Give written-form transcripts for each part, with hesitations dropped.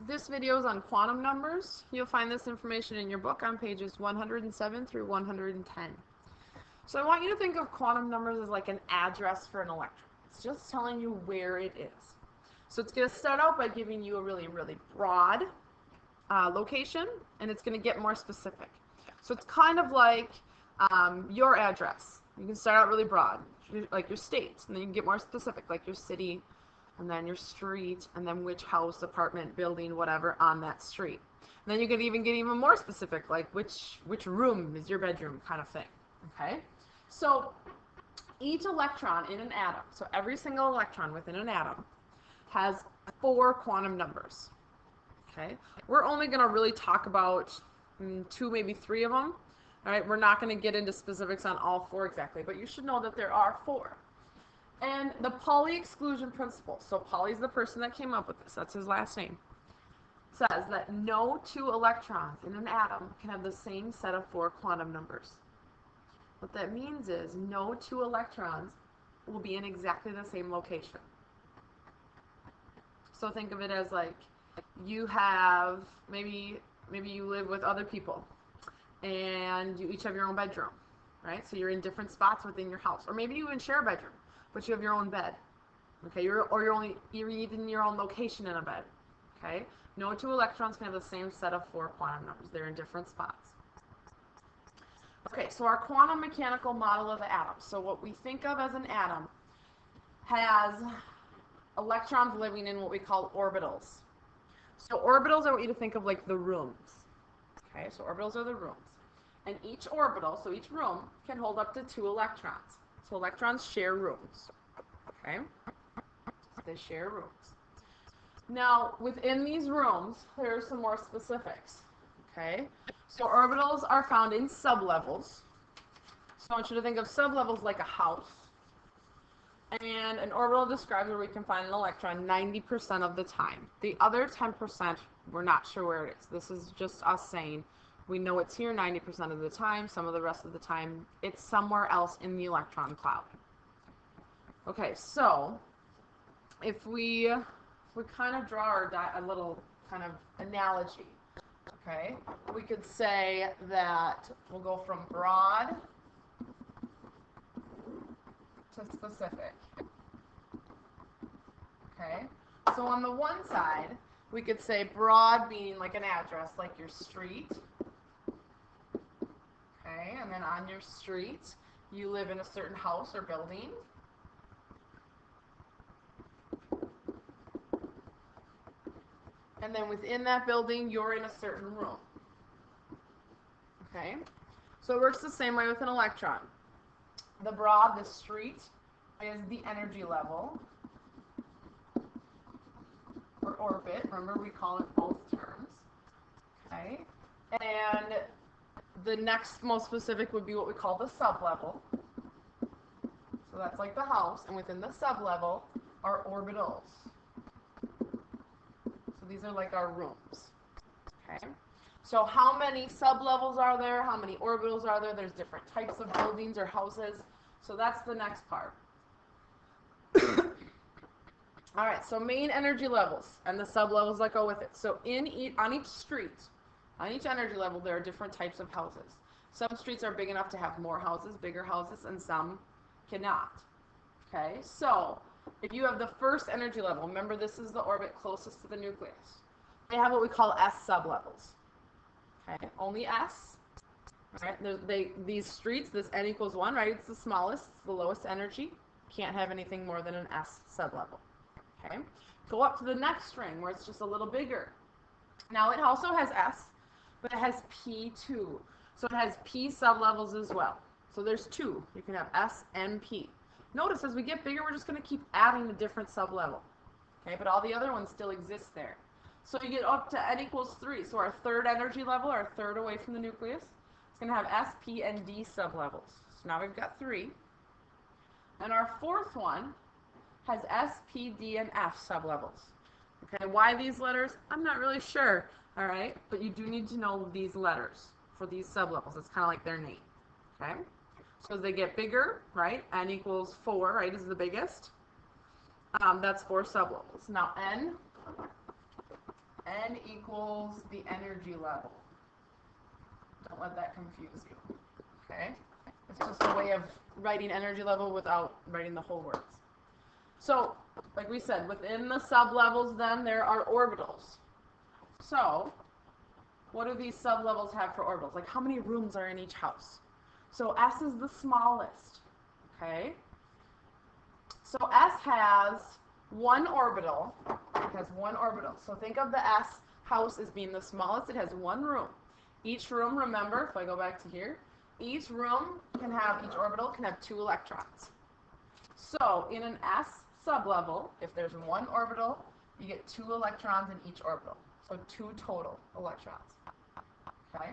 This video is on quantum numbers. You'll find this information in your book on pages 107 through 110. So I want you to think of quantum numbers as like an address for an electron. It's just telling you where it is. So it's going to start out by giving you a really broad location, and it's going to get more specific. So it's kind of like your address. You can start out really broad, like your state, and then you can get more specific, like your city, and then your street, and then which house, apartment, building, whatever on that street. And then you could even get even more specific, like which room is your bedroom, kind of thing. Okay? So each electron in an atom, so every single electron within an atom, has 4 quantum numbers. Okay? We're only going to really talk about 2, maybe 3 of them. All right? We're not going to get into specifics on all 4 exactly, but you should know that there are 4. And the Pauli exclusion principle, so Pauli's the person that came up with this, that's his last name, says that no 2 electrons in an atom can have the same set of 4 quantum numbers. What that means is no 2 electrons will be in exactly the same location. So think of it as like you have, maybe you live with other people and you each have your own bedroom, right? So you're in different spots within your house, or maybe you even share a bedroom, but you have your own bed. Okay, you're even in your own location in a bed. Okay, no 2 electrons can have the same set of 4 quantum numbers. They're in different spots. Okay, so our quantum mechanical model of the atom. So what we think of as an atom has electrons living in what we call orbitals. So orbitals, I want you to think of like the rooms. Okay, so orbitals are the rooms. And each orbital, so each room, can hold up to 2 electrons. So electrons share rooms. Okay? They share rooms. Now, within these rooms, there are some more specifics. Okay? So orbitals are found in sublevels. So I want you to think of sublevels like a house. And an orbital describes where we can find an electron 90% of the time. The other 10%, we're not sure where it is. This is just us saying we know it's here 90% of the time. Some of the rest of the time, it's somewhere else in the electron cloud. Okay, so if we kind of draw a little kind of analogy, okay, we could say that we'll go from broad to specific. Okay, so on the one side, we could say broad being like an address, like your street. Okay, and then on your street, you live in a certain house or building. And then within that building, you're in a certain room. Okay, so it works the same way with an electron. The broad, the street, is the energy level, or orbit. Remember, we call it both terms. Okay, and the next most specific would be what we call the sublevel. So that's like the house, and within the sublevel are orbitals. So these are like our rooms. Okay, so how many sublevels are there? How many orbitals are there? There's different types of buildings or houses. So that's the next part. All right, so main energy levels and the sublevels that go with it. So on each street, on each energy level, there are different types of houses. Some streets are big enough to have more houses, bigger houses, and some cannot. Okay, so if you have the first energy level, remember this is the orbit closest to the nucleus. They have what we call S sublevels. Okay, only S. Right? These streets, this N equals 1, right? It's the smallest, it's the lowest energy. Can't have anything more than an S sublevel. Okay, go up to the next string where it's just a little bigger. Now it also has S, but it has P2. So it has P sublevels as well. So there's 2. You can have S and P. Notice as we get bigger, we're just going to keep adding a different sublevel. Okay, but all the other ones still exist there. So you get up to N equals 3. So our third energy level, our third away from the nucleus, is going to have S, P, and D sublevels. So now we've got 3. And our fourth one has S, P, D, and F sublevels. Okay, why these letters? I'm not really sure, all right? But you do need to know these letters for these sublevels. It's kind of like their name, okay? So as they get bigger, right, N equals 4, right, is the biggest. That's 4 sublevels. Now N N equals the energy level. Don't let that confuse you. Okay? It's just a way of writing energy level without writing the whole words. So, like we said, within the sublevels then there are orbitals. So, what do these sublevels have for orbitals? Like how many rooms are in each house? So S is the smallest. Okay? So S has one orbital. It has one orbital. So think of the S house as being the smallest. It has one room. Each room, remember, if I go back to here, each orbital can have 2 electrons. So in an S sublevel, if there's one orbital, you get 2 electrons in each orbital. So 2 total electrons. Okay?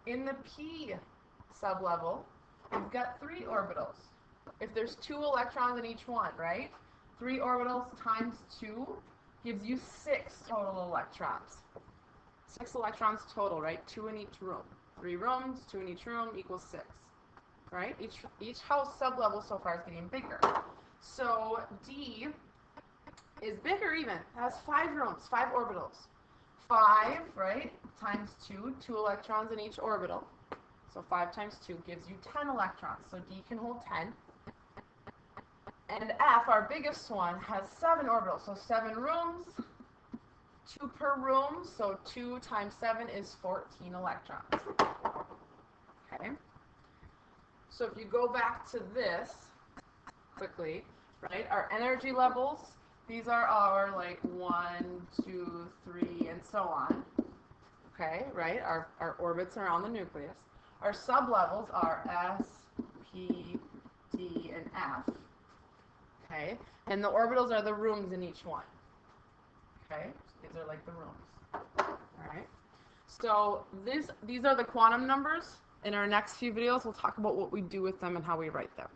In the P sublevel, you've got 3 orbitals. If there's 2 electrons in each one, right? 3 orbitals times 2 gives you 6 total electrons. 6 electrons total, right? 2 in each room. 3 rooms, 2 in each room equals 6. Right? Each house sublevel so far is getting bigger. So D is bigger even. It has 5 rooms, 5 orbitals. 5, right, times 2, 2 electrons in each orbital. So 5 times 2 gives you 10 electrons. So D can hold 10. And F, our biggest one, has 7 orbitals. So 7 rooms, 2 per room. So 2 times 7 is 14 electrons. Okay. So if you go back to this quickly, right, our energy levels, these are our like 1, 2, 3, and so on. Okay, right, our orbits around the nucleus. Our sublevels are S, P, D, and F. Okay, and the orbitals are the rooms in each one. Okay, so these are like the rooms. All right. So these are the quantum numbers. In our next few videos, we'll talk about what we do with them and how we write them.